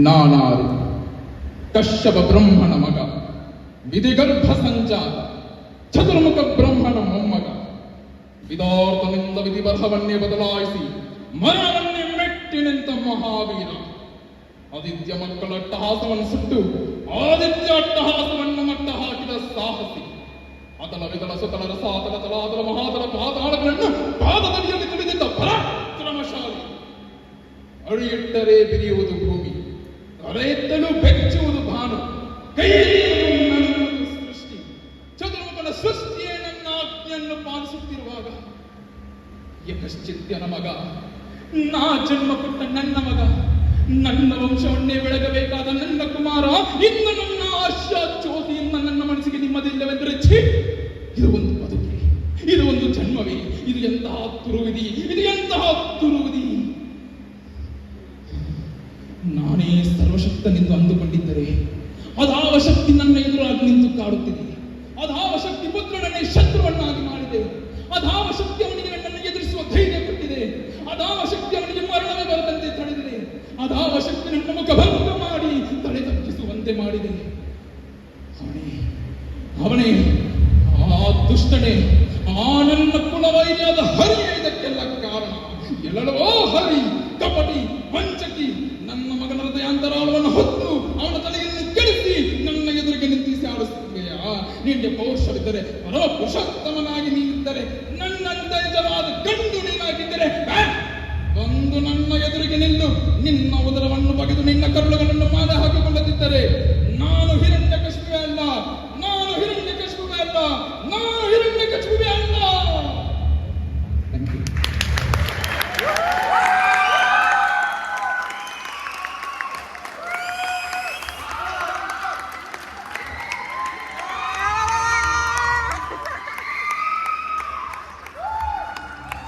ನಾನಾರು ಕಶ್ಯಪ ಬ್ರಹ್ಮನ ಮಗ, ವಿಧಿಗರ್ಭ ಸಂಜಾತ, ಚತುರ್ಮುಖ ಬ್ರಹ್ಮನ ಮೊಮ್ಮಗ. ವಿಧಾರ್ಥನಿಂದ ವಿಧಿಬರಹವನ್ನೇ ಬದಲಾಯಿಸಿ ಮರಣವನ್ನೇ ಮೆಟ್ಟಿ ನಿಂತ ಮಹಾವೀರ. ಆದಿತ್ಯ ಮಕ್ಕಳ ಅಟ್ಟಹಾಸವನ್ನು ಸುಟ್ಟು ಆದಿತ್ಯ ಅಟ್ಟಹಾಸವನ್ನು ಮಟ್ಟ ಹಾಕಿದ ಸಾಹಸಿ. ಅತಲ ವಿತಲ ಸುತಲ ರಸಾತಲ ತಲಾತಲ ಮಹಾತಲ ಪಾತಾಳಗಳನ್ನು ಪಾದದಡಿಯಲ್ಲಿ ತುಳಿದಿದ್ದ ಪರಾಕ್ರಮಶಾಲಿ. ಅಡಿಯಿಟ್ಟರೆ ಬಿರಿಯುವುದು ಭೂಮಿ, ತಲೆ ಎತ್ತಲು ಬೆಚ್ಚುವುದು ಭಾನು, ಕೈ ಎತ್ತಲು ಸೃಷ್ಟಿ. ಚತುರ್ಮುಖನ ಸೃಷ್ಟಿಯೇ ನನ್ನ ಆಜ್ಞೆಯನ್ನು ಪಾಲಿಸುತ್ತಿರುವಾಗ ಯಕಶ್ಚಿತ್ಯನ ಮಗ, ನಾ ಜನ್ಮ ಕೊಟ್ಟ ನನ್ನ ಮಗ, ನನ್ನ ವಂಶವನ್ನೇ ಬೆಳಗಬೇಕಾದ ನನ್ನ ಕುಮಾರ ಇನ್ನು ನನ್ನ ಆಶಾ ಜ್ಯೋತಿಯಿಂದ ನನ್ನ ಮನಸ್ಸಿಗೆ ನಿಮ್ಮದಿಲ್ಲವೆಂದರೆ ಛೀ, ಇದು ಒಂದು ಬದುಕೆ, ಇದು ಒಂದು ಜನ್ಮವೇ, ಇದು ಎಂತಹ ತುರುವಿಧಿ, ಇದು ಎಂತಹ ತುರುವಿಧಿ. ನಾನೇ ಸರ್ವಶಕ್ತನೆಂದು ಅಂದುಕೊಂಡಿದ್ದರೆ ಅದಾವ ಶಕ್ತಿ ನನ್ನ ಎದುರಾಗಿ ನಿಂತು ಕಾಡುತ್ತಿದೆ. ಅದಾವ ಶಕ್ತಿ ಪುತ್ರನನ್ನೇ ಶತ್ರುವನ್ನಾಗಿ ಮಾಡಿದೆ. ಅದಾವ ಶಕ್ತಿ ಅವನಿಗೆ ನನ್ನನ್ನು ಎದುರಿಸುವ ಧೈರ್ಯ ಕೊಟ್ಟಿದೆ. ಅದಾವ ಶಕ್ತಿ ಅವನಿಗೆ ಮರಣವೇ ಬರದಂತೆ ತಡೆದಿದೆ. ಅದಾವ ಶಕ್ತಿ ನನ್ನ ಮುಖಭಂಗ ಮಾಡಿ ತಲೆ ತಪ್ಪಿಸುವಂತೆ ಮಾಡಿದೆ. ಅವನೇ ಆ ದುಷ್ಟನೇ, ಆ ನನ್ನ ಕುಲವೈರ್ಯದ ಹರಿಯೇ ಇದಕ್ಕೆಲ್ಲ ಕಾರಣ. ಎಲ್ಲವೋ ಹರಿ, ಕಪಟಿ, ವಂಚಕಿ, ನನ್ನ ಮಗನ ಹೃದಯಾಂತರಾಳವನ್ನು ಹೊತ್ತು ಅವನ ತಲೆಯನ್ನು ಕೆಡಿಸಿ ನನ್ನ ಎದುರಿಗೆ ನಿಂತಿಸಿ ಆಡಿಸುತ್ತೀಯಾ? ನಿನ್ನೆ ಪೌರುಷವಿದ್ದರೆ, ಪರಮ ಪುರುಷೋತ್ತಮನಾಗಿ ನೀನಿದ್ದರೆ, ನನ್ನಂತ ನಿಜವಾದ ಗಂಡು ನೀನಾಗಿದ್ದರೆ ಬಂದು ನನ್ನ ಎದುರಿಗೆ ನಿಲ್ಲು. ನಿನ್ನ ಉದರವನ್ನು ಬಗೆದು ನಿನ್ನ ಕರುಳುಗಳನ್ನು ಮಾಡ ಹಾಕಿಕೊಳ್ಳದಿದ್ದರೆ